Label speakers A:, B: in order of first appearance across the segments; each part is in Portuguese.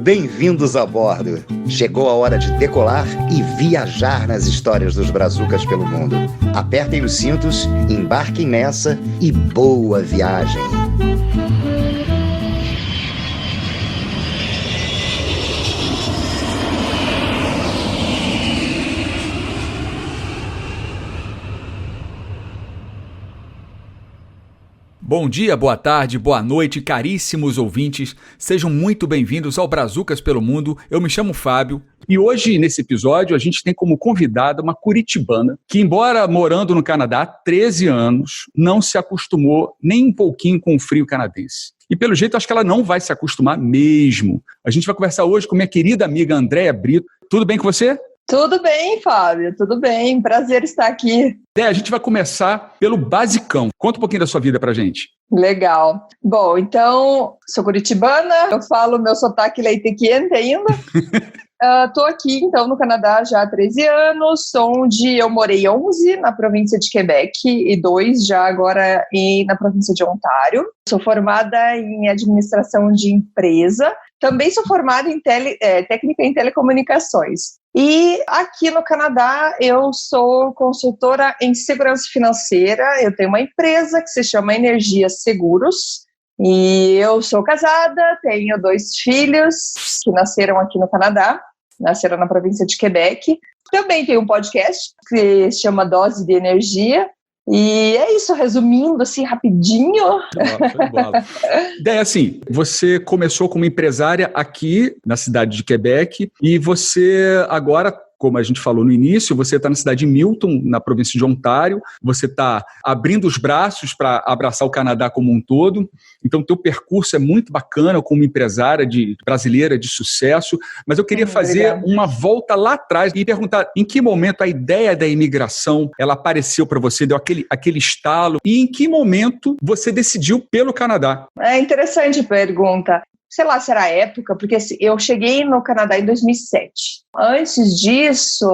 A: Bem-vindos a bordo. Chegou a hora de decolar e viajar nas histórias dos brazucas pelo mundo. Apertem os cintos, embarquem nessa e boa viagem.
B: Bom dia, boa tarde, boa noite, caríssimos ouvintes. Sejam muito bem-vindos ao Brazucas pelo Mundo. Eu me chamo Fábio e hoje, nesse episódio, a gente tem como convidada uma curitibana que, embora morando no Canadá há 13 anos, não se acostumou nem um pouquinho com o frio canadense. E, pelo jeito, acho que ela não vai se acostumar mesmo. A gente vai conversar hoje com minha querida amiga Andréia Brito. Tudo bem com você?
C: Tudo bem, Fábio, tudo bem. Prazer estar aqui.
B: A gente vai começar pelo basicão. Conta um pouquinho da sua vida pra gente.
C: Legal. Bom, então, sou curitibana, eu falo meu sotaque leite quente ainda. Estou aqui, então, no Canadá já há 13 anos, onde eu morei 11 na província de Quebec e 2 já agora na província de Ontário. Sou formada em administração de empresa. Também sou formada em técnica em telecomunicações. E aqui no Canadá eu sou consultora em segurança financeira. Eu tenho uma empresa que se chama Energia Seguros. E eu sou casada, tenho 2 filhos que nasceram aqui no Canadá. Nasceram na província de Quebec. Também tenho um podcast que se chama Dose de Energia. E é isso, resumindo assim rapidinho.
B: Ideia assim, você começou como empresária aqui na cidade de Quebec e você agora, como a gente falou no início, você está na cidade de Milton, na província de Ontário, você está abrindo os braços para abraçar o Canadá como um todo, então o teu percurso é muito bacana como empresária brasileira de sucesso, mas eu queria fazer uma volta lá atrás e perguntar em que momento a ideia da imigração ela apareceu para você, deu aquele estalo, e em que momento você decidiu pelo Canadá?
C: É interessante a pergunta. Sei lá se era a época, porque eu cheguei no Canadá em 2007. Antes disso,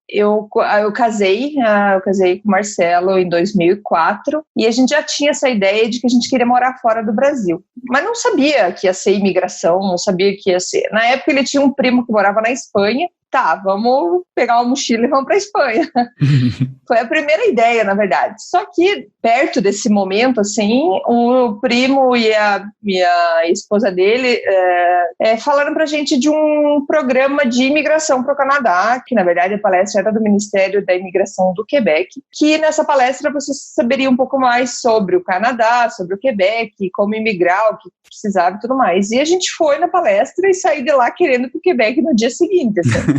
C: eu casei com o Marcelo em 2004 e a gente já tinha essa ideia de que a gente queria morar fora do Brasil. Mas não sabia que ia ser imigração, não sabia que ia ser. Na época ele tinha um primo que morava na Espanha. Tá, vamos pegar uma mochila e vamos para a Espanha. Foi a primeira ideia, na verdade. Só que, perto desse momento, assim, o primo e a esposa dele falaram pra gente de um programa de imigração para o Canadá, que, na verdade, a palestra era do Ministério da Imigração do Quebec, que nessa palestra você saberia um pouco mais sobre o Canadá, sobre o Quebec, como imigrar, o que precisava e tudo mais. E a gente foi na palestra e saiu de lá querendo ir para o Quebec no dia seguinte, assim.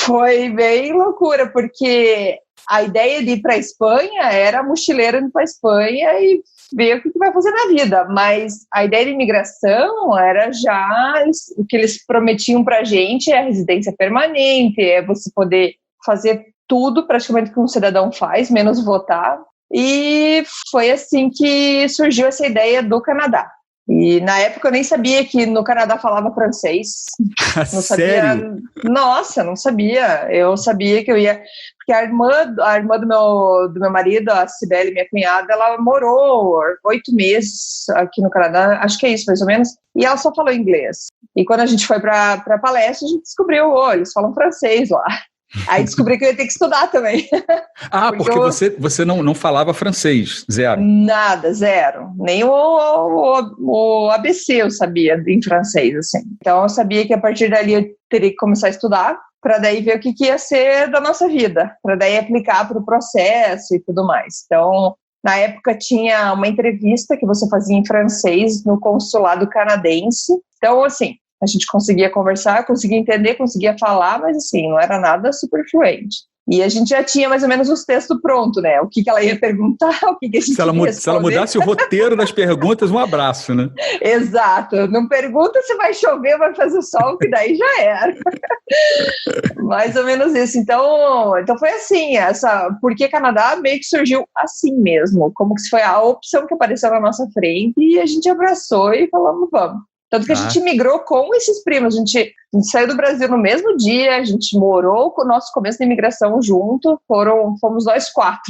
C: Foi bem loucura, porque a ideia de ir para a Espanha era mochileiro indo para a Espanha e ver o que vai fazer na vida, mas a ideia de imigração era já o que eles prometiam para a gente é a residência permanente, é você poder fazer tudo praticamente que um cidadão faz, menos votar, e foi assim que surgiu essa ideia do Canadá. E na época eu nem sabia que no Canadá falava francês. Não sabia.
B: Sério?
C: Nossa, não sabia. Eu sabia que eu ia... Porque a irmã do meu marido, a Cibele, minha cunhada, ela morou 8 meses aqui no Canadá, acho que é isso mais ou menos, e ela só falou inglês. E quando a gente foi para a palestra, a gente descobriu, eles falam francês lá. Aí descobri que eu ia ter que estudar também.
B: Porque você não falava francês, zero.
C: Nada, zero. Nem o ABC eu sabia em francês, assim. Então eu sabia que a partir dali eu teria que começar a estudar, para daí ver o que ia ser da nossa vida, para daí aplicar para o processo e tudo mais. Então, na época tinha uma entrevista que você fazia em francês no consulado canadense. Então, assim, a gente conseguia conversar, conseguia entender, conseguia falar, mas assim, não era nada super fluente. E a gente já tinha mais ou menos os textos prontos, né? O que ela ia perguntar, o que a gente ia responder.
B: Se ela mudasse o roteiro das perguntas, um abraço, né?
C: Exato. Não pergunta se vai chover, vai fazer sol, que daí já era. Mais ou menos isso. Então foi assim, porque Canadá meio que surgiu assim mesmo, como que foi a opção que apareceu na nossa frente e a gente abraçou e falamos, vamos. Tanto que a gente migrou com esses primos, a gente saiu do Brasil no mesmo dia, a gente morou com o nosso começo de imigração junto, fomos nós 4.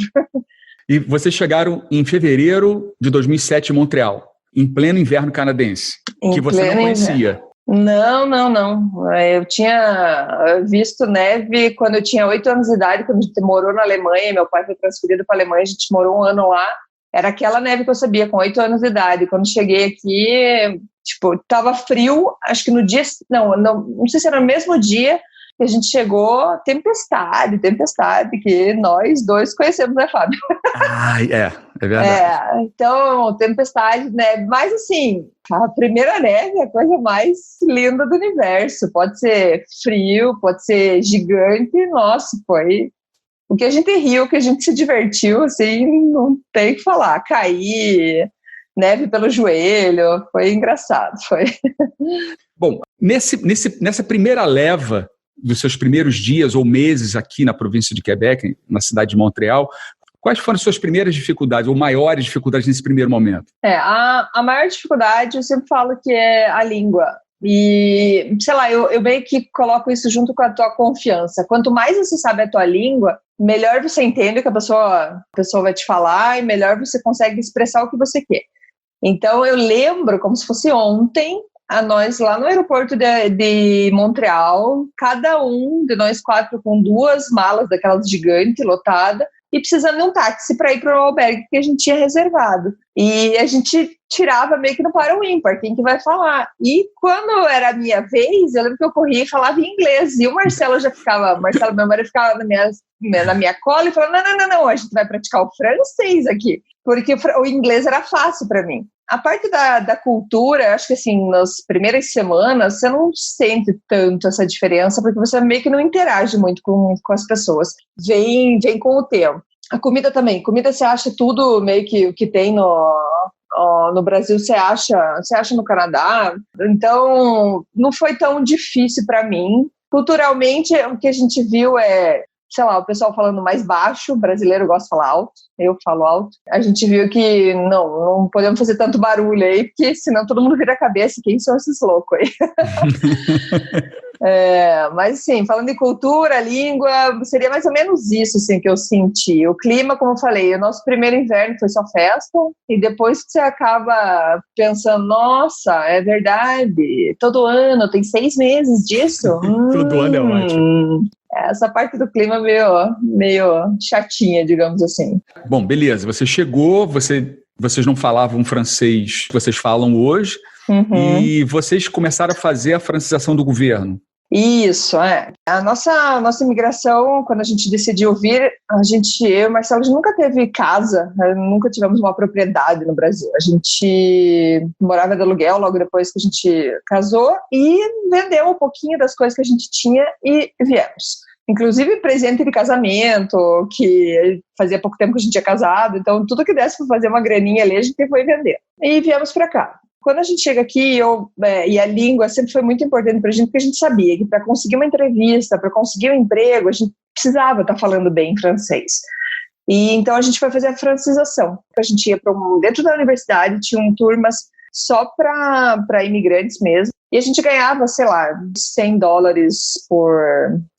B: E vocês chegaram em fevereiro de 2007 em Montreal, em pleno inverno canadense, que você não conhecia.
C: Não, não, não. Eu tinha visto neve quando eu tinha 8 anos de idade, quando a gente morou na Alemanha, meu pai foi transferido para a Alemanha, a gente morou um ano lá. Era aquela neve que eu sabia, com 8 anos de idade. Quando cheguei aqui, tipo, tava frio, acho que no dia... Não sei se era no mesmo dia que a gente chegou, tempestade, que nós dois conhecemos, né, Fábio?
B: É verdade.
C: Então, tempestade, neve. Mas, assim, a primeira neve é a coisa mais linda do universo. Pode ser frio, pode ser gigante. Nossa, foi... O que a gente riu, o que a gente se divertiu, assim, não tem o que falar. Cair, neve pelo joelho, foi engraçado, foi.
B: Bom, nessa primeira leva dos seus primeiros dias ou meses aqui na província de Quebec, na cidade de Montreal, quais foram as suas primeiras dificuldades ou maiores dificuldades nesse primeiro momento?
C: A maior dificuldade, eu sempre falo que é a língua. E, sei lá, eu meio que coloco isso junto com a tua confiança. Quanto mais você sabe a tua língua, melhor você entende o que a pessoa vai te falar e melhor você consegue expressar o que você quer. Então, eu lembro, como se fosse ontem, a nós lá no aeroporto de Montreal, cada um de nós 4 com 2 malas daquelas gigantes, lotada, e precisando de um táxi para ir para o albergue que a gente tinha reservado. E a gente tirava meio que no par ou ímpar, quem que vai falar. E quando era a minha vez, eu lembro que eu corria e falava inglês, e o Marcelo, meu marido, ficava na minha cola e falava, não, a gente vai praticar o francês aqui, porque o inglês era fácil para mim. A parte da cultura, acho que assim, nas primeiras semanas, você não sente tanto essa diferença, porque você meio que não interage muito com as pessoas. Vem com o tempo. A comida também. Comida você acha tudo meio que o que tem no Brasil, você acha no Canadá. Então, não foi tão difícil para mim. Culturalmente, o que a gente viu é, sei lá, o pessoal falando mais baixo, o brasileiro gosta de falar alto, eu falo alto. A gente viu que não podemos fazer tanto barulho aí, porque senão todo mundo vira a cabeça, quem são esses loucos aí? Mas assim, falando de cultura, língua, seria mais ou menos isso assim, que eu senti. O clima, como eu falei, o nosso primeiro inverno foi só festa, e depois que você acaba pensando, nossa, é verdade, todo ano, tem 6 meses disso.
B: Todo ano é ótimo.
C: Essa parte do clima meio chatinha, digamos assim.
B: Bom, beleza. Você chegou, vocês não falavam francês, vocês falam hoje, e vocês começaram a fazer a francização do governo.
C: Isso, A nossa imigração, quando a gente decidiu vir, eu e o Marcelo, a gente nunca teve casa, nunca tivemos uma propriedade no Brasil. A gente morava de aluguel logo depois que a gente casou e vendeu um pouquinho das coisas que a gente tinha e viemos. Inclusive presente de casamento, que fazia pouco tempo que a gente tinha casado, então tudo que desse para fazer uma graninha ali, a gente foi vender. E viemos para cá. Quando a gente chega aqui, e a língua sempre foi muito importante para a gente, porque a gente sabia que para conseguir uma entrevista, para conseguir um emprego, a gente precisava estar falando bem francês. E então a gente foi fazer a francização. A gente ia dentro da universidade, tinham turmas só para imigrantes mesmo, e a gente ganhava, sei lá, $100 por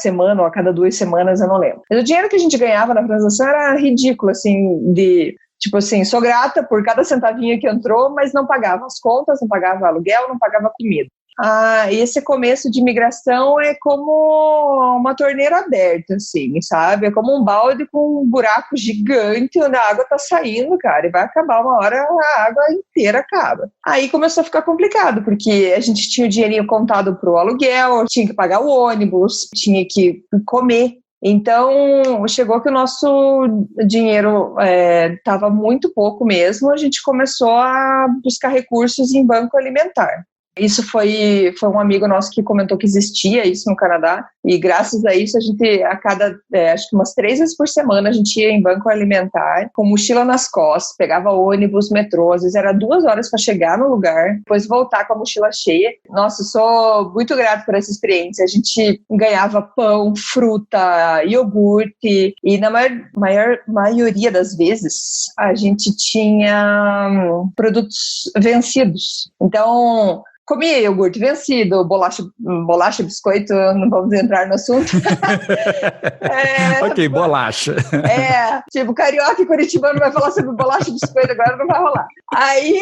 C: semana, ou a cada 2 semanas, eu não lembro. Mas o dinheiro que a gente ganhava na francização era ridículo, assim, tipo assim, sou grata por cada centavinho que entrou, mas não pagava as contas, não pagava aluguel, não pagava comida. E esse começo de imigração é como uma torneira aberta, assim, sabe? É como um balde com um buraco gigante onde a água tá saindo, cara, e vai acabar uma hora, a água inteira acaba. Aí começou a ficar complicado, porque a gente tinha o dinheirinho contado pro aluguel, tinha que pagar o ônibus, tinha que comer. Então, chegou que o nosso dinheiro estava muito pouco mesmo, a gente começou a buscar recursos em banco alimentar. Isso foi um amigo nosso que comentou que existia isso no Canadá, e graças a isso a gente, a cada, acho que umas 3 vezes por semana, a gente ia em banco alimentar, com mochila nas costas, pegava ônibus, metrô, às vezes era 2 horas para chegar no lugar, depois voltar com a mochila cheia. Nossa, eu sou muito grato por essa experiência. A gente ganhava pão, fruta, iogurte, e na maioria das vezes a gente tinha produtos vencidos. Então, comia iogurte vencido, bolacha, biscoito, não vamos entrar no assunto.
B: Ok, bolacha.
C: Tipo, carioca e curitibano vai falar sobre bolacha e biscoito, agora não vai rolar. Aí,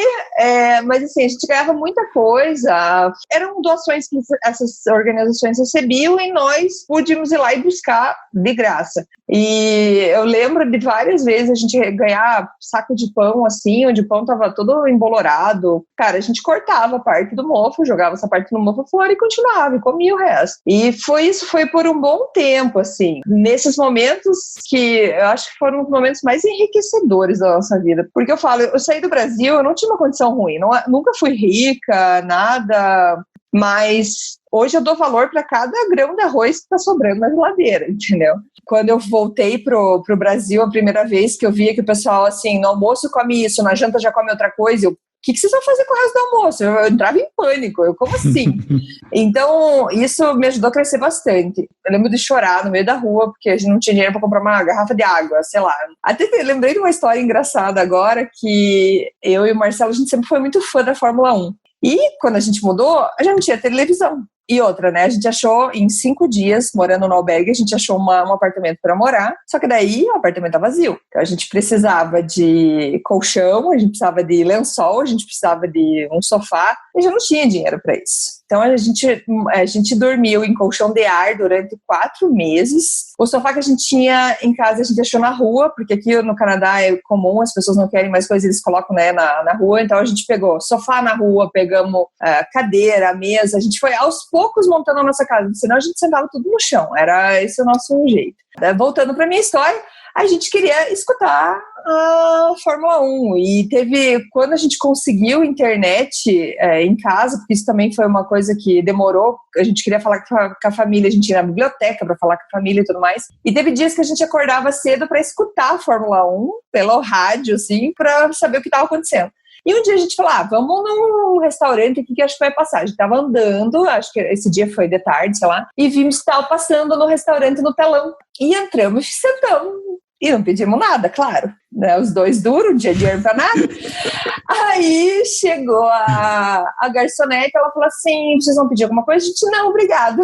C: mas assim, a gente ganhava muita coisa, eram doações que essas organizações recebiam e nós podíamos ir lá e buscar de graça. E eu lembro de várias vezes a gente ganhar saco de pão assim, onde o pão tava todo embolorado. Cara, a gente cortava a parte do mofo, jogava essa parte do mofo fora e continuava, e comia o resto. E foi por um bom tempo, assim. Nesses momentos que eu acho que foram os momentos mais enriquecedores da nossa vida. Porque eu falo, eu saí do Brasil, eu não tinha uma condição ruim, nunca fui rica, nada, mas hoje eu dou valor para cada grão de arroz que está sobrando na geladeira, entendeu? Quando eu voltei pro Brasil a primeira vez, que eu via que o pessoal, assim, no almoço come isso, na janta já come outra coisa, o que vocês vão fazer com o resto do almoço? Eu entrava em pânico, como assim? Então, isso me ajudou a crescer bastante. Eu lembro de chorar no meio da rua, porque a gente não tinha dinheiro para comprar uma garrafa de água, sei lá. Até lembrei de uma história engraçada agora, que eu e o Marcelo, a gente sempre foi muito fã da Fórmula 1. E quando a gente mudou, a gente não tinha televisão. E outra, né? A gente achou, em 5 dias, morando no albergue, a gente achou um apartamento para morar. Só que daí o apartamento tá vazio. Então a gente precisava de colchão, a gente precisava de lençol, a gente precisava de um sofá. E já não tinha dinheiro para isso. Então a gente dormiu em colchão de ar durante 4 meses. O sofá que a gente tinha em casa a gente deixou na rua, porque aqui no Canadá é comum, as pessoas não querem mais coisas, eles colocam, né, na rua. Então a gente pegou sofá na rua, pegamos cadeira, mesa. A gente foi aos poucos montando a nossa casa, senão a gente sentava tudo no chão. Era esse o nosso jeito. Voltando para minha história, a gente queria escutar a Fórmula 1 e quando a gente conseguiu internet em casa, porque isso também foi uma coisa que demorou, a gente queria falar com a família, a gente ia na biblioteca para falar com a família e tudo mais, e teve dias que a gente acordava cedo para escutar a Fórmula 1 pelo rádio, assim, para saber o que estava acontecendo. E um dia a gente falou, vamos num restaurante aqui que acho que vai passar. A gente tava andando, acho que esse dia foi de tarde, sei lá, e vimos que tava passando no restaurante no telão. E entramos e sentamos. E não pedimos nada, claro. Né? Os dois duros, não tinha dinheiro pra nada. Aí chegou a garçonete, ela falou assim, vocês vão pedir alguma coisa? A gente, não, obrigado.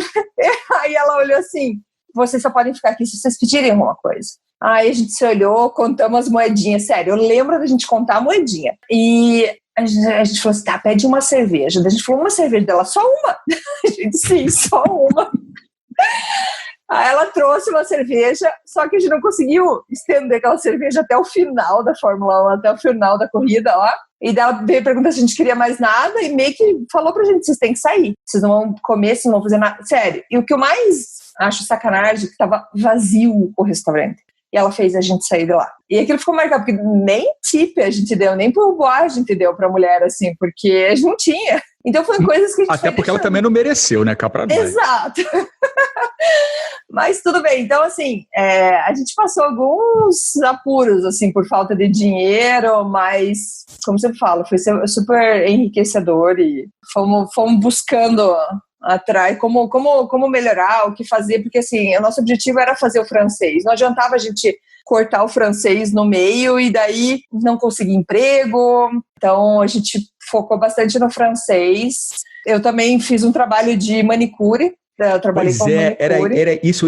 C: Aí ela olhou assim, vocês só podem ficar aqui se vocês pedirem alguma coisa. Aí a gente se olhou, contamos as moedinhas. Sério, eu lembro da gente contar a moedinha. E a gente falou assim, tá, pede uma cerveja. A gente falou, uma cerveja dela, só uma? A gente, sim, só uma. Aí ela trouxe uma cerveja, só que a gente não conseguiu estender aquela cerveja até o final da Fórmula 1, até o final da corrida, ó. E daí ela veio perguntar se a gente queria mais nada e meio que falou pra gente, vocês têm que sair. Vocês não vão comer, vocês não vão fazer nada. Sério. E o que eu mais acho sacanagem é que tava vazio o restaurante. E ela fez a gente sair de lá. E aquilo ficou marcado, porque nem tip a gente deu, nem pourboire a gente deu pra mulher, assim, porque a gente não tinha. Então foi coisas que a gente
B: até porque ela também não mereceu, né, cá pra nós.
C: Exato. Mas tudo bem. Então, assim, a gente passou alguns apuros, assim, por falta de dinheiro, mas, como você fala, foi super enriquecedor e fomos buscando atrás, como melhorar, o que fazer, porque assim, o nosso objetivo era fazer o francês, não adiantava a gente cortar o francês no meio e daí não conseguir emprego, então a gente focou bastante no francês. Eu também fiz um trabalho de manicure, eu trabalhei com manicure.
B: Era isso,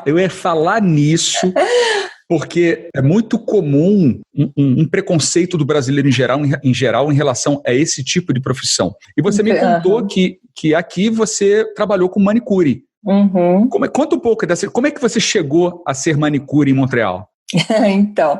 B: eu ia falar nisso, porque é muito comum um preconceito do brasileiro em geral em relação a esse tipo de profissão. E você me contou que aqui você trabalhou com manicure.
C: Uhum.
B: Conta um pouco como é que você chegou a ser manicure em Montreal?
C: Então,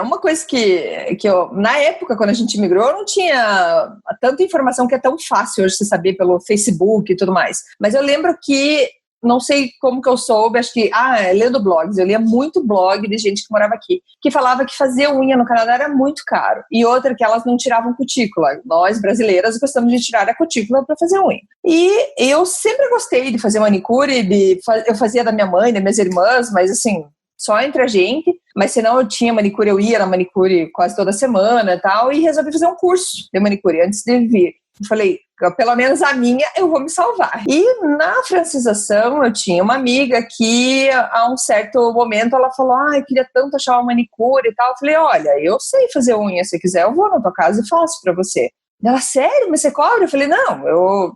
C: uma coisa que eu, na época, quando a gente migrou, não tinha tanta informação que é tão fácil hoje você saber pelo Facebook e tudo mais. Mas eu lembro que, não sei como que eu soube, acho que, lendo blogs, eu lia muito blog de gente que morava aqui, que falava que fazer unha no Canadá era muito caro. E outra, que elas não tiravam cutícula. Nós, brasileiras, gostamos de tirar a cutícula para fazer unha. E eu sempre gostei de fazer manicure, eu fazia da minha mãe, das minhas irmãs, mas assim, só entre a gente, mas se não eu tinha manicure, eu ia na manicure quase toda semana e tal, e resolvi fazer um curso de manicure antes de vir. Eu falei, pelo menos a minha eu vou me salvar. E na francização eu tinha uma amiga que a um certo momento ela falou, eu queria tanto achar uma manicure e tal. Eu falei, olha, eu sei fazer unha, se quiser eu vou na tua casa e faço pra você. Ela, sério? Mas você cobra? Eu falei, não, eu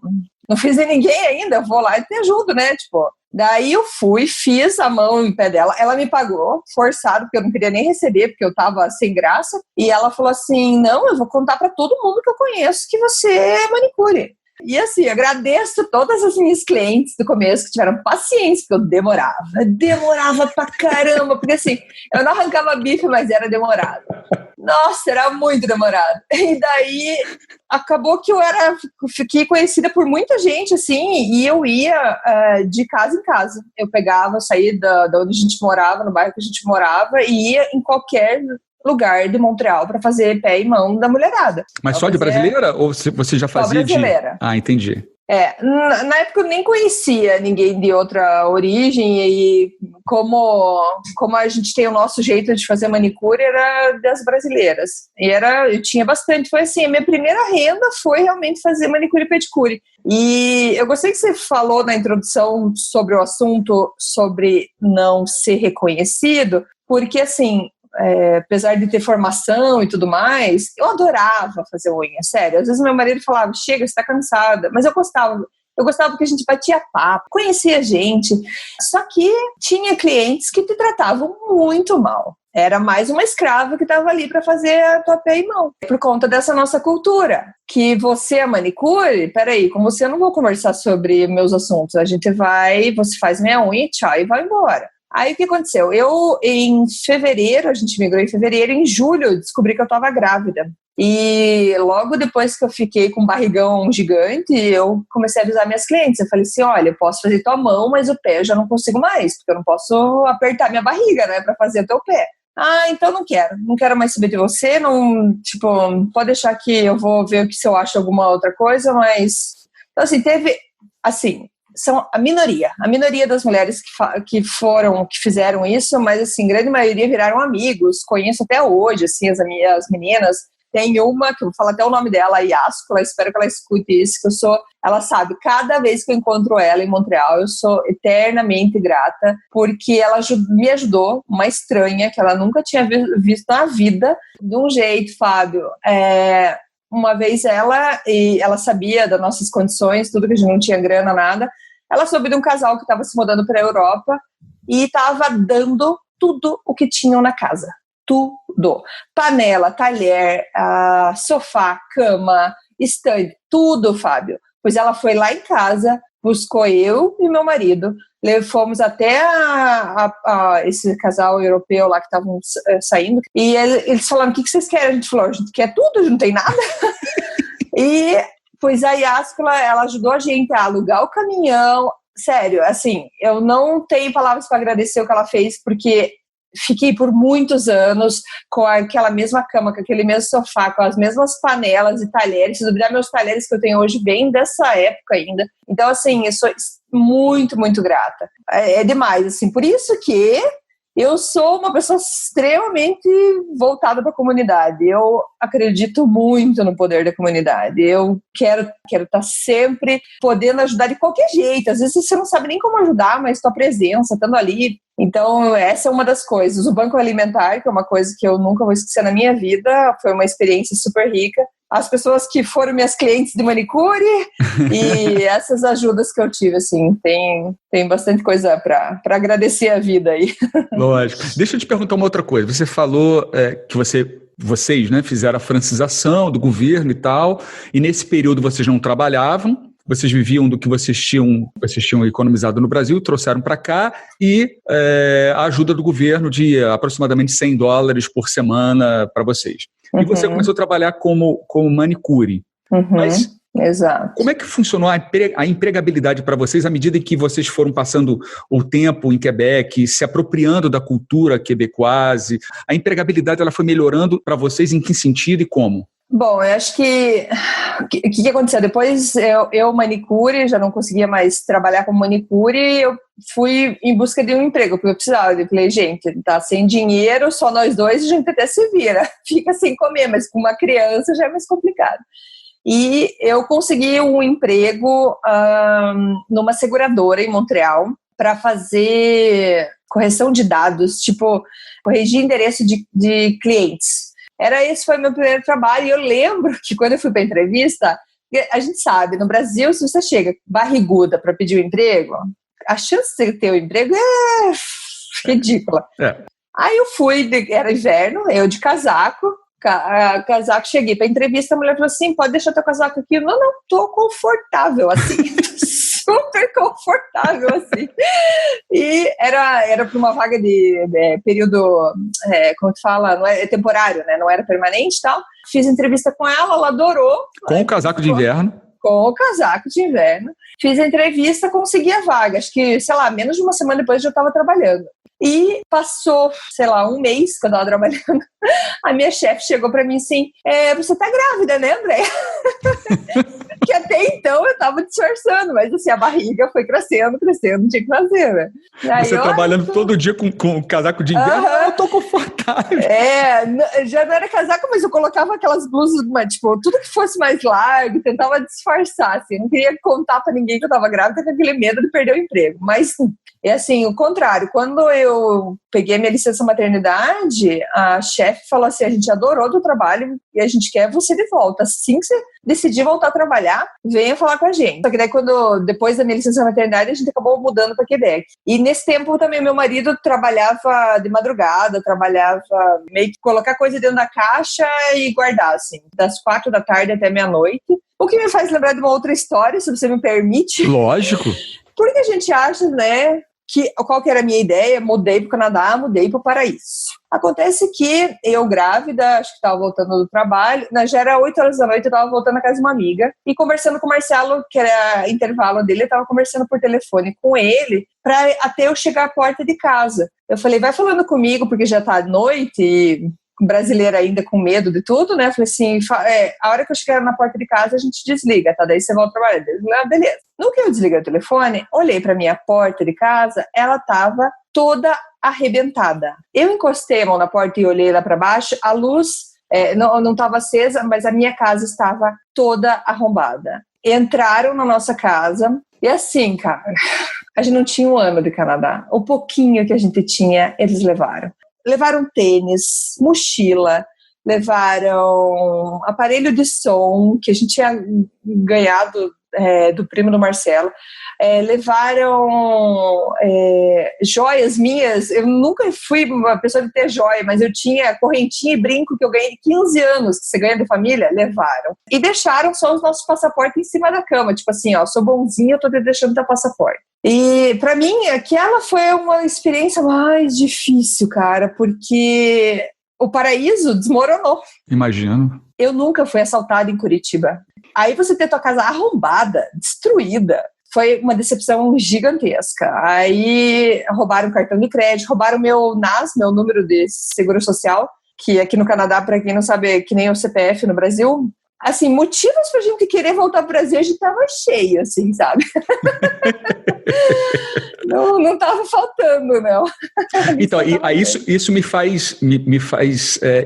C: não fiz em ninguém ainda, eu vou lá e te ajudo, né? Tipo, daí eu fui, fiz a mão em pé dela, ela me pagou, forçado, porque eu não queria nem receber, porque eu tava sem graça, e ela falou assim, não, eu vou contar pra todo mundo que eu conheço que você é manicure. E assim, agradeço todas as minhas clientes do começo que tiveram paciência, porque eu demorava pra caramba, porque assim, eu não arrancava bife, mas era demorado. Nossa, era muito demorado. E daí, acabou que eu fiquei conhecida por muita gente, assim, e eu ia de casa em casa. Eu saía da onde a gente morava, no bairro que a gente morava, e ia em qualquer lugar de Montreal para fazer pé e mão da mulherada.
B: Mas só de brasileira? Ou você já fazia de...
C: brasileira.
B: Ah, entendi.
C: Na época eu nem conhecia ninguém de outra origem e como a gente tem o nosso jeito de fazer manicure era das brasileiras. E eu tinha bastante, foi assim, a minha primeira renda foi realmente fazer manicure e pedicure. E eu gostei que você falou na introdução sobre o assunto, sobre não ser reconhecido, porque assim, apesar de ter formação e tudo mais, eu adorava fazer unha, sério. Às vezes meu marido falava, chega, você tá cansada, mas eu gostava porque a gente batia papo, conhecia gente, só que tinha clientes que te tratavam muito mal. Era mais uma escrava que estava ali para fazer a tua pé e mão. Por conta dessa nossa cultura, que você é manicure, peraí, com você eu não vou conversar sobre meus assuntos, você faz minha unha, tchau, e vai embora. Aí o que aconteceu? Em fevereiro, a gente migrou em fevereiro, em julho eu descobri que eu estava grávida. E logo depois que eu fiquei com um barrigão gigante, eu comecei a avisar minhas clientes. Eu falei assim, olha, eu posso fazer tua mão, mas o pé eu já não consigo mais, porque eu não posso apertar minha barriga, né, para fazer o teu pé. Ah, então não quero mais saber de você, não, tipo, pode deixar que eu vou ver se eu acho alguma outra coisa, mas... Então, assim, são a minoria das mulheres que fizeram isso, mas assim, grande maioria viraram amigos, conheço até hoje, assim, as meninas. Tem uma, que eu vou falar até o nome dela, a Yascula, espero que ela escute isso, ela sabe, cada vez que eu encontro ela em Montreal, eu sou eternamente grata, porque ela me ajudou, uma estranha, que ela nunca tinha visto na vida, de um jeito, Fábio, uma vez ela sabia das nossas condições, tudo que a gente não tinha grana, nada. Ela soube de um casal que estava se mudando para a Europa e estava dando tudo o que tinham na casa. Tudo. Panela, talher, sofá, cama, estande, tudo, Fábio. Pois ela foi lá em casa, buscou eu e meu marido, fomos até esse casal europeu lá que estavam saindo, e eles falaram, o que vocês querem? A gente falou, a gente quer tudo, a gente não tem nada. E, pois a Yascula, ela ajudou a gente a alugar o caminhão, sério, assim, eu não tenho palavras para agradecer o que ela fez, porque fiquei por muitos anos com aquela mesma cama, com aquele mesmo sofá, com as mesmas panelas e talheres. Se duvidar, meus talheres que eu tenho hoje vêm dessa época ainda. Então, assim, eu sou muito, muito grata. É demais, assim. Por isso que eu sou uma pessoa extremamente voltada para a comunidade. Eu acredito muito no poder da comunidade. Eu quero estar sempre podendo ajudar de qualquer jeito. Às vezes você não sabe nem como ajudar, mas tua presença, estando ali. Então, essa é uma das coisas. O Banco Alimentar, que é uma coisa que eu nunca vou esquecer na minha vida, foi uma experiência super rica. As pessoas que foram minhas clientes de manicure e essas ajudas que eu tive, assim, tem bastante coisa para agradecer a vida aí.
B: Lógico. Deixa eu te perguntar uma outra coisa. Você falou que vocês, né, fizeram a francização do governo e tal, e nesse período vocês não trabalhavam, vocês viviam do que vocês tinham economizado no Brasil, trouxeram para cá, e a ajuda do governo de aproximadamente $100 por semana para vocês. E você começou a trabalhar como manicure. Mas
C: exato.
B: Como é que funcionou a empregabilidade para vocês à medida em que vocês foram passando o tempo em Quebec, se apropriando da cultura quebecoise? A empregabilidade ela foi melhorando para vocês em que sentido e como?
C: Bom, eu acho que o que aconteceu? Depois eu manicure, já não conseguia mais trabalhar como manicure, eu fui em busca de um emprego, porque eu precisava. Eu falei, gente, tá sem dinheiro, só nós dois, a gente até se vira, fica sem comer, mas com uma criança já é mais complicado. E eu consegui um emprego numa seguradora em Montreal para fazer correção de dados, tipo, corrigir endereço de clientes. Esse foi meu primeiro trabalho, e eu lembro que quando eu fui para entrevista, a gente sabe, no Brasil, se você chega barriguda para pedir um emprego, a chance de ter um emprego é ridícula. Aí eu fui, era inverno, eu de casaco, cheguei pra entrevista, a mulher falou assim, pode deixar teu casaco aqui? Não, tô confortável, assim, super confortável, assim. E era para uma vaga de período, como tu fala, não é temporário, né? Não era permanente e tal. Fiz entrevista com ela adorou.
B: Com o casaco de inverno.
C: Com o casaco de inverno. Fiz a entrevista, consegui a vaga. Acho que, sei lá, menos de uma semana depois eu já estava trabalhando. E passou, sei lá, um mês que eu estava trabalhando. A minha chefe chegou para mim assim, você tá grávida, né, Andréia? Que até então eu estava disfarçando, mas assim, a barriga foi crescendo, tinha que fazer, né? Aí
B: você trabalhando todo dia com casaco de inverno, eu tô confortável.
C: Já não era casaco, mas eu colocava aquelas blusas, tipo, tudo que fosse mais largo, tentava disfarçar, assim, eu não queria contar pra ninguém que eu estava grávida com aquele medo de perder o emprego, mas é assim, o contrário, quando eu peguei minha licença maternidade, a chefe falou assim, a gente adorou o teu trabalho e a gente quer você de volta, assim que você decidir voltar a trabalhar, venha falar com a gente. Só que daí depois da minha licença maternidade, a gente acabou mudando para Quebec. E nesse tempo também meu marido trabalhava de madrugada, trabalhava meio que colocar coisa dentro da caixa e guardar, assim, das 4 da tarde até meia-noite. O que me faz lembrar de uma outra história, se você me permite.
B: Lógico.
C: Porque a gente acha, né, qual que era a minha ideia? Mudei para o Canadá, mudei para o paraíso. Acontece que eu grávida, acho que estava voltando do trabalho, já era 8 horas da noite, eu estava voltando na casa de uma amiga e conversando com o Marcelo, que era intervalo dele, eu estava conversando por telefone com ele para até eu chegar à porta de casa. Eu falei, vai falando comigo, porque já está noite e brasileira ainda com medo de tudo, né? Eu falei assim, a hora que eu chegar na porta de casa, a gente desliga, tá? Daí você volta a trabalhar. Beleza. No que eu desliguei o telefone, olhei pra minha porta de casa, ela tava toda arrebentada. Eu encostei a mão na porta e olhei lá pra baixo, a luz não estava acesa, mas a minha casa estava toda arrombada. Entraram na nossa casa e assim, cara, a gente não tinha um ano de Canadá. O pouquinho que a gente tinha, eles levaram. Levaram tênis, mochila, levaram aparelho de som, que a gente tinha ganhado do primo do Marcelo, levaram joias minhas. Eu nunca fui uma pessoa de ter joia, mas eu tinha correntinha e brinco que eu ganhei de 15 anos, que você ganha de família, levaram. E deixaram só os nossos passaportes em cima da cama, tipo assim, ó, sou bonzinha, eu tô te deixando teu passaporte. E pra mim, aquela foi uma experiência mais difícil, cara, porque o paraíso desmoronou.
B: Imagino.
C: Eu nunca fui assaltada em Curitiba. Aí você ter tua casa arrombada, destruída, foi uma decepção gigantesca. Aí roubaram o cartão de crédito, roubaram meu NAS, meu número de seguro social, que aqui no Canadá, para quem não sabe, é que nem o CPF no Brasil. Assim, motivos pra gente querer voltar pro Brasil, a gente tava cheio, assim, sabe? não tava faltando, não.
B: Então, isso me faz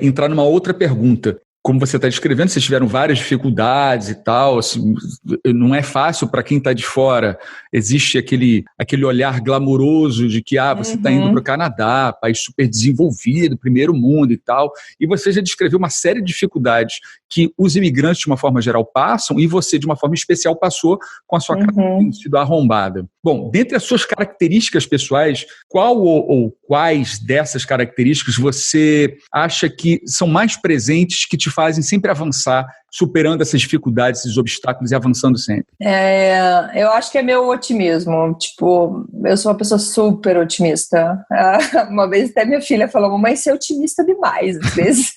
B: entrar numa outra pergunta. Como você está descrevendo, vocês tiveram várias dificuldades e tal, assim, não é fácil para quem está de fora. Existe aquele olhar glamouroso de que você está indo para o Canadá, país super desenvolvido, primeiro mundo e tal, e você já descreveu uma série de dificuldades que os imigrantes, de uma forma geral, passam, e você, de uma forma especial, passou com a sua característica arrombada. Bom, dentre as suas características pessoais, qual ou quais dessas características você acha que são mais presentes, que te fazem sempre avançar, superando essas dificuldades, esses obstáculos e avançando sempre?
C: Eu acho que é meu otimismo. Tipo, eu sou uma pessoa super otimista. Uma vez até minha filha falou, mamãe, você é otimista demais, às vezes.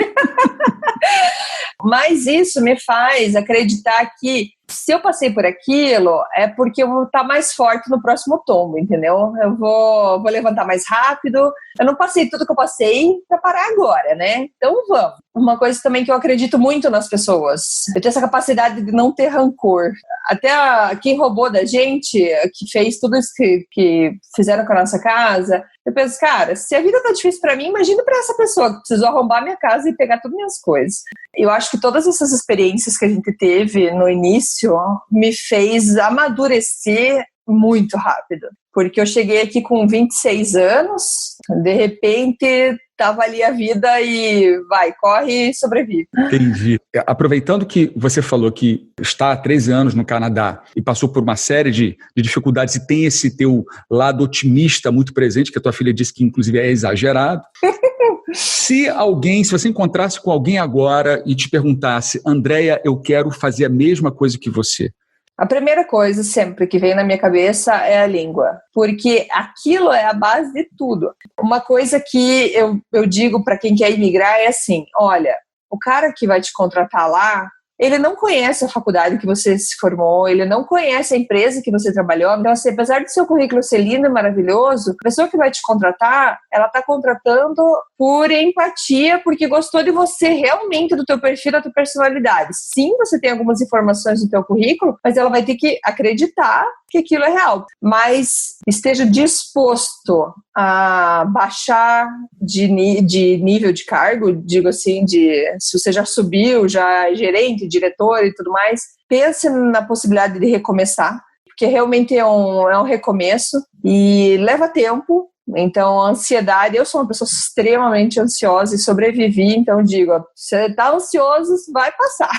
C: Mas isso me faz acreditar que se eu passei por aquilo, é porque eu vou estar mais forte no próximo tombo, entendeu? Eu vou levantar mais rápido. Eu não passei tudo que eu passei para parar agora, né? Então vamos. Uma coisa também que eu acredito muito nas pessoas. Eu tenho essa capacidade de não ter rancor. Até quem roubou da gente, que fez tudo isso que fizeram com a nossa casa, eu penso, cara, se a vida tá difícil pra mim, imagina pra essa pessoa que precisou arrombar minha casa e pegar todas minhas coisas. Eu acho que todas essas experiências que a gente teve no início me fez amadurecer muito rápido. porque eu cheguei aqui com 26 anos, de repente tava ali a vida e vai, corre e sobrevive.
B: Entendi. Aproveitando que você falou que está há 13 anos no Canadá e passou por uma série de dificuldades e tem esse teu lado otimista muito presente, que a tua filha disse que inclusive é exagerado. Se você encontrasse com alguém agora e te perguntasse, Andréia, eu quero fazer a mesma coisa que você.
C: A primeira coisa sempre que vem na minha cabeça é a língua, porque aquilo é a base de tudo. Uma coisa que eu digo para quem quer imigrar é assim, olha, o cara que vai te contratar lá, ele não conhece a faculdade que você se formou, ele não conhece a empresa que você trabalhou. Então, assim, apesar do seu currículo ser lindo e maravilhoso, a pessoa que vai te contratar, ela está contratando por empatia, porque gostou de você realmente, do teu perfil, da tua personalidade. Sim, você tem algumas informações no teu currículo, mas ela vai ter que acreditar que aquilo é real. Mas esteja disposto a baixar de nível de cargo, digo assim, se você já subiu, já é gerente, diretor e tudo mais, pense na possibilidade de recomeçar, porque realmente é um recomeço e leva tempo. Então, a ansiedade, eu sou uma pessoa extremamente ansiosa e sobrevivi, então digo, você está ansioso, vai passar.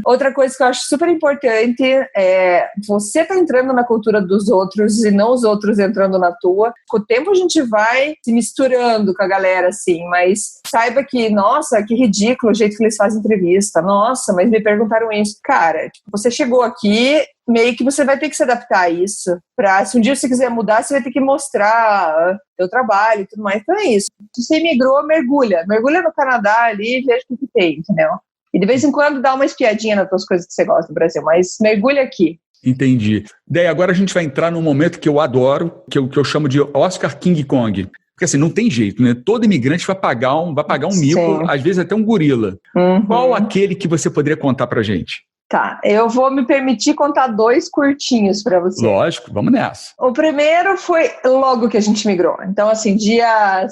C: Outra coisa que eu acho super importante é você tá entrando na cultura dos outros e não os outros entrando na tua. Com o tempo a gente vai se misturando com a galera, assim, mas saiba que, nossa, que ridículo o jeito que eles fazem entrevista. Nossa, mas me perguntaram isso. Cara, você chegou aqui, meio que você vai ter que se adaptar a isso. Se um dia você quiser mudar, você vai ter que mostrar teu trabalho e tudo mais. Então é isso. Se você imigrou, mergulha no Canadá ali e veja o que tem, entendeu? E de vez em quando dá uma espiadinha nas tuas coisas que você gosta do Brasil, mas mergulha aqui.
B: Entendi. Daí agora a gente vai entrar num momento que eu adoro, que eu chamo de Oscar King Kong. Porque assim, não tem jeito, né? Todo imigrante vai pagar um mico, às vezes até um gorila.
C: Uhum.
B: Qual aquele que você poderia contar pra gente?
C: Tá, eu vou me permitir contar 2 curtinhos para você.
B: Lógico, vamos nessa.
C: O primeiro foi logo que a gente migrou. Então, assim, dia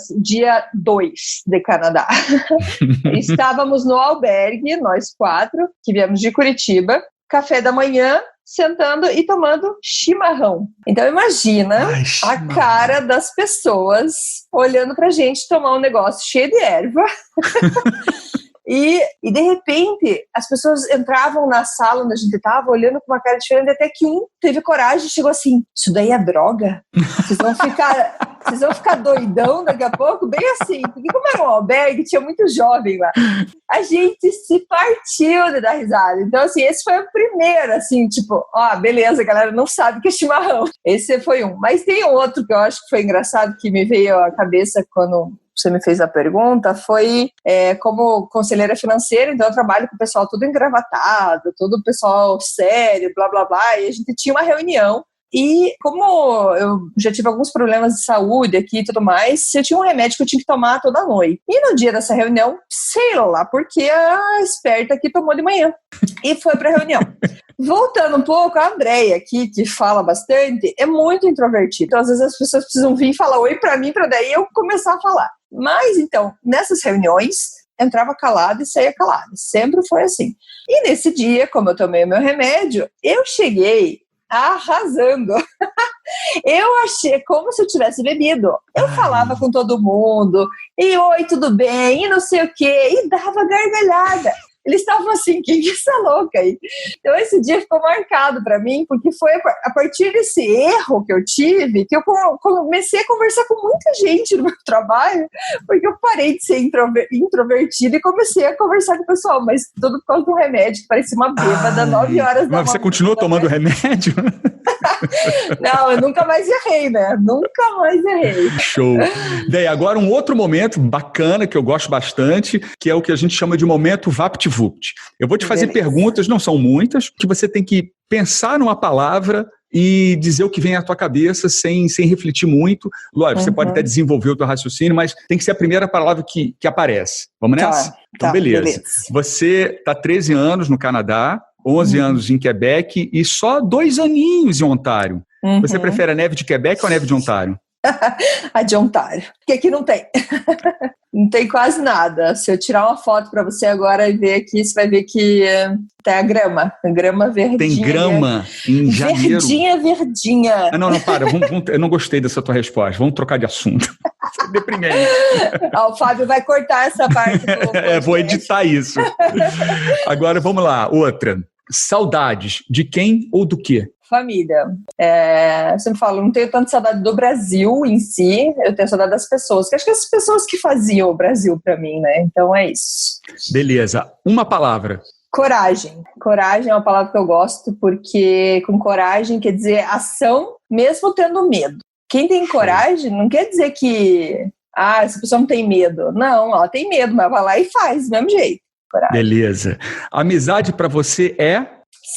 C: 2 de Canadá. Estávamos no albergue, nós 4, que viemos de Curitiba, café da manhã, sentando e tomando chimarrão. Então, imagina a cara das pessoas olhando pra gente tomar um negócio cheio de erva. E de repente, as pessoas entravam na sala onde a gente estava, olhando com uma cara diferente, até que um teve coragem e chegou assim, isso daí é droga? Vocês vão ficar doidão daqui a pouco? Bem assim, porque como era um albergue, tinha muito jovem lá. A gente se partiu de dar risada. Então, assim, esse foi o primeiro, assim, tipo, beleza, a galera não sabe o que é chimarrão. Esse foi um. Mas tem outro que eu acho que foi engraçado, que me veio à cabeça quando você me fez a pergunta, foi como conselheira financeira, então eu trabalho com o pessoal tudo engravatado, todo o pessoal sério, blá, blá, blá, e a gente tinha uma reunião, e como eu já tive alguns problemas de saúde aqui e tudo mais, eu tinha um remédio que eu tinha que tomar toda noite. E no dia dessa reunião, sei lá, porque a esperta aqui tomou de manhã, e foi pra reunião. Voltando um pouco, a Andréia aqui, que fala bastante, é muito introvertida. Então, às vezes as pessoas precisam vir e falar oi pra mim, pra daí eu começar a falar. Mas, então, nessas reuniões, entrava calada e saía calada. Sempre foi assim. E nesse dia, como eu tomei o meu remédio, eu cheguei arrasando. Eu achei como se eu tivesse bebido. Eu falava com todo mundo, e oi, tudo bem, e não sei o quê, e dava gargalhada. Eles estavam assim, quem que é essa louca aí? Então esse dia ficou marcado para mim, porque foi a partir desse erro que eu tive, que eu comecei a conversar com muita gente no meu trabalho, porque eu parei de ser introvertida e comecei a conversar com o pessoal, mas tudo por causa do remédio, que parecia uma bêbada, 9 horas da manhã.
B: Mas você continuou tomando remédio?
C: Não, eu nunca mais errei, né? Nunca mais errei.
B: Show. Daí, agora um outro momento bacana, que eu gosto bastante, que é o que a gente chama de momento VaptVupt. Eu vou te fazer perguntas, não são muitas, que você tem que pensar numa palavra e dizer o que vem à tua cabeça sem refletir muito. Lógico, você pode até desenvolver o teu raciocínio, mas tem que ser a primeira palavra que aparece. Vamos nessa? Então, beleza. Você está 13 anos no Canadá, 11 anos em Quebec e só 2 aninhos em Ontário. Você prefere a neve de Quebec ou a neve de Ontário?
C: A de Ontário. Porque aqui não tem. Não tem quase nada. Se eu tirar uma foto para você agora e ver aqui, você vai ver que tem a grama verdinha.
B: Tem grama em janeiro?
C: Verdinha.
B: Não, para. Eu não gostei dessa tua resposta. Vamos trocar de assunto. Isso é deprimente.
C: O Fábio vai cortar essa parte do
B: vou editar isso. Agora, vamos lá. Outra. Saudades de quem ou do quê?
C: Família. Eu sempre falo, não tenho tanta saudade do Brasil em si, eu tenho saudade das pessoas, que acho que as pessoas que faziam o Brasil para mim, né? Então é isso.
B: Beleza. Uma palavra.
C: Coragem. Coragem é uma palavra que eu gosto, porque com coragem quer dizer ação, mesmo tendo medo. Quem tem coragem não quer dizer que essa pessoa não tem medo. Não, ela tem medo, mas vai lá e faz do mesmo jeito. Coragem.
B: Beleza. Amizade para você é?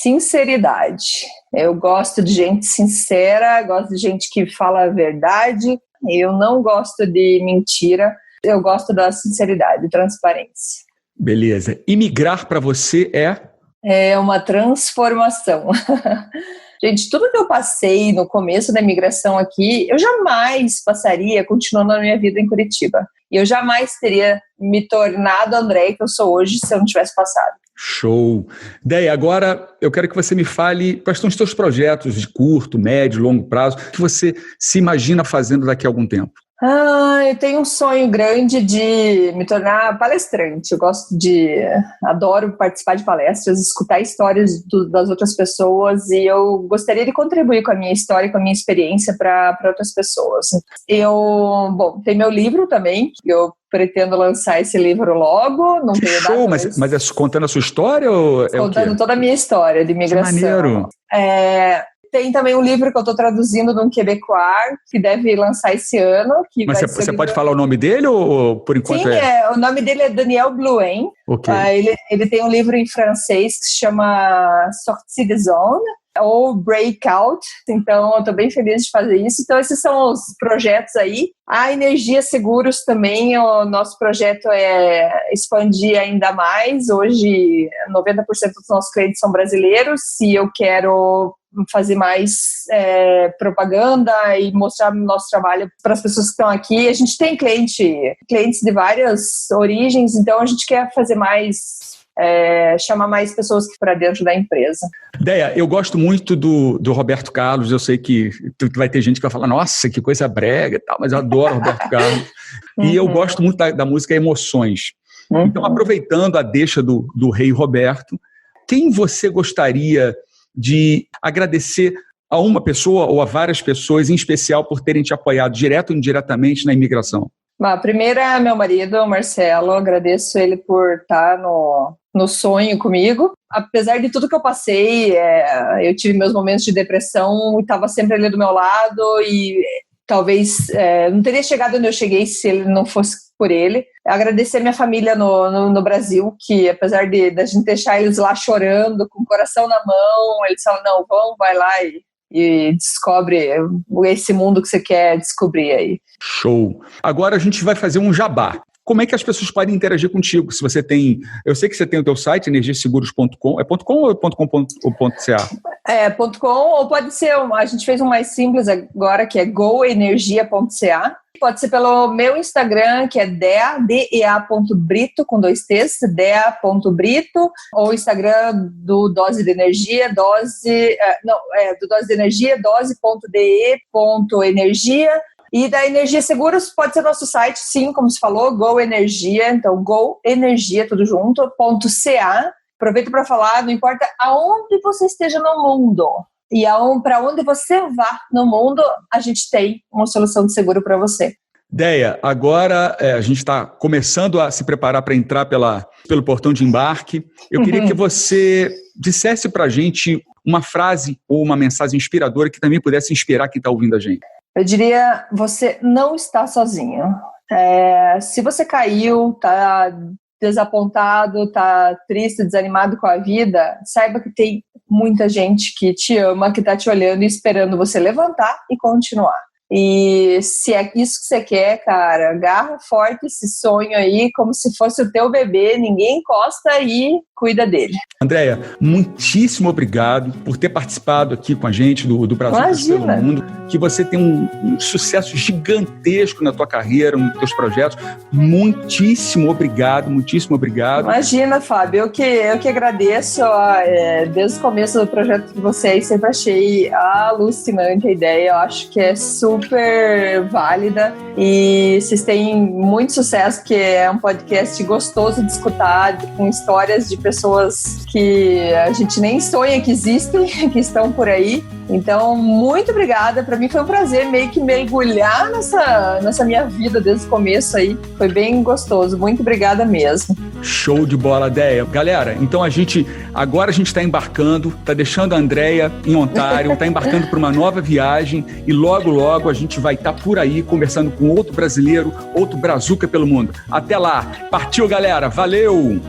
C: Sinceridade. Eu gosto de gente sincera, gosto de gente que fala a verdade. Eu não gosto de mentira. Eu gosto da sinceridade, transparência.
B: Beleza. Imigrar para você é?
C: É uma transformação. Gente, tudo que eu passei no começo da imigração aqui, eu jamais passaria continuando a minha vida em Curitiba. E eu jamais teria me tornado a Andréia que eu sou hoje se eu não tivesse passado.
B: Show! Déia, agora eu quero que você me fale quais são os seus projetos de curto, médio, longo prazo, que você se imagina fazendo daqui a algum tempo.
C: Eu tenho um sonho grande de me tornar palestrante. Adoro participar de palestras, escutar histórias das outras pessoas e eu gostaria de contribuir com a minha história, com a minha experiência para outras pessoas. Tem meu livro também, que eu pretendo lançar esse livro logo. Não tenho
B: Show, mas é contando a sua história ou
C: contando toda a minha história de imigração.
B: Que maneiro!
C: Tem também um livro que eu estou traduzindo de um quebecois, que deve lançar esse ano.
B: Mas você pode falar o nome dele ou por enquanto
C: Sim, o nome dele é Daniel Blouen.
B: Okay.
C: Ele tem um livro em francês que se chama Sortie de Zone, ou Breakout, então eu estou bem feliz de fazer isso. Então esses são os projetos aí. A Energia Seguros também, o nosso projeto é expandir ainda mais. Hoje 90% dos nossos clientes são brasileiros e eu quero fazer mais propaganda e mostrar nosso trabalho para as pessoas que estão aqui. A gente tem clientes de várias origens, então a gente quer fazer mais, chamar mais pessoas para dentro da empresa.
B: Déia, eu gosto muito do Roberto Carlos, eu sei que vai ter gente que vai falar, nossa, que coisa brega e tal, mas eu adoro Roberto Carlos. E eu gosto muito da música Emoções. Então, aproveitando a deixa do Rei Roberto, quem você gostaria de agradecer a uma pessoa ou a várias pessoas, em especial por terem te apoiado direto ou indiretamente na imigração?
C: Primeiro é meu marido, o Marcelo. Agradeço ele por estar no sonho comigo. Apesar de tudo que eu passei, eu tive meus momentos de depressão e estava sempre ali do meu lado e talvez não teria chegado onde eu cheguei se ele não fosse por ele. Agradecer a minha família no Brasil, que apesar da gente deixar eles lá chorando, com o coração na mão, eles falam, não, vai lá e descobre esse mundo que você quer descobrir aí.
B: Show! Agora a gente vai fazer um jabá. Como é que as pessoas podem interagir contigo? Se você tem... Eu sei que você tem o teu site, energiaseguros.com. É .com ou é .com.ca?
C: .com, ou pode ser... A gente fez um mais simples agora, que é goenergia.ca. Pode ser pelo meu Instagram, que é dea.brito, com 2 T's, dea.brito, ou Instagram do Dose de Energia, do Dose de Energia, dose.de.energia. E da Energia Seguros pode ser nosso site, sim, como se falou, Go Energia, então Go Energia, tudo junto, .ca. Aproveito para falar, não importa aonde você esteja no mundo e para onde você vá no mundo, a gente tem uma solução de seguro para você.
B: Déia, agora a gente está começando a se preparar para entrar pelo portão de embarque. Eu queria que você dissesse para a gente uma frase ou uma mensagem inspiradora que também pudesse inspirar quem está ouvindo a gente.
C: Eu diria, você não está sozinho. Se você caiu, está desapontado, está triste, desanimado com a vida, saiba que tem muita gente que te ama, que está te olhando e esperando você levantar e continuar. E se é isso que você quer, cara, agarra forte esse sonho aí, como se fosse o teu bebê, ninguém encosta e cuida dele.
B: Andréia, muitíssimo obrigado por ter participado aqui com a gente do Brazucas pelo Mundo, que você tem um sucesso gigantesco na tua carreira, nos teus projetos. Muitíssimo obrigado.
C: Imagina, Fábio, eu que agradeço. Desde o começo do projeto de vocês, sempre achei alucinante a ideia. Eu acho que é super válida e vocês têm muito sucesso, que é um podcast gostoso de escutar, com histórias de pessoas que a gente nem sonha que existem, que estão por aí. Então, muito obrigada. Para mim foi um prazer meio que mergulhar nessa minha vida desde o começo aí. Foi bem gostoso. Muito obrigada mesmo.
B: Show de bola, Déia. Galera, então agora a gente está embarcando, está deixando a Andréia em Ontário, está embarcando para uma nova viagem e logo a gente vai estar por aí conversando com outro brasileiro, outro brazuca pelo mundo. Até lá. Partiu, galera. Valeu!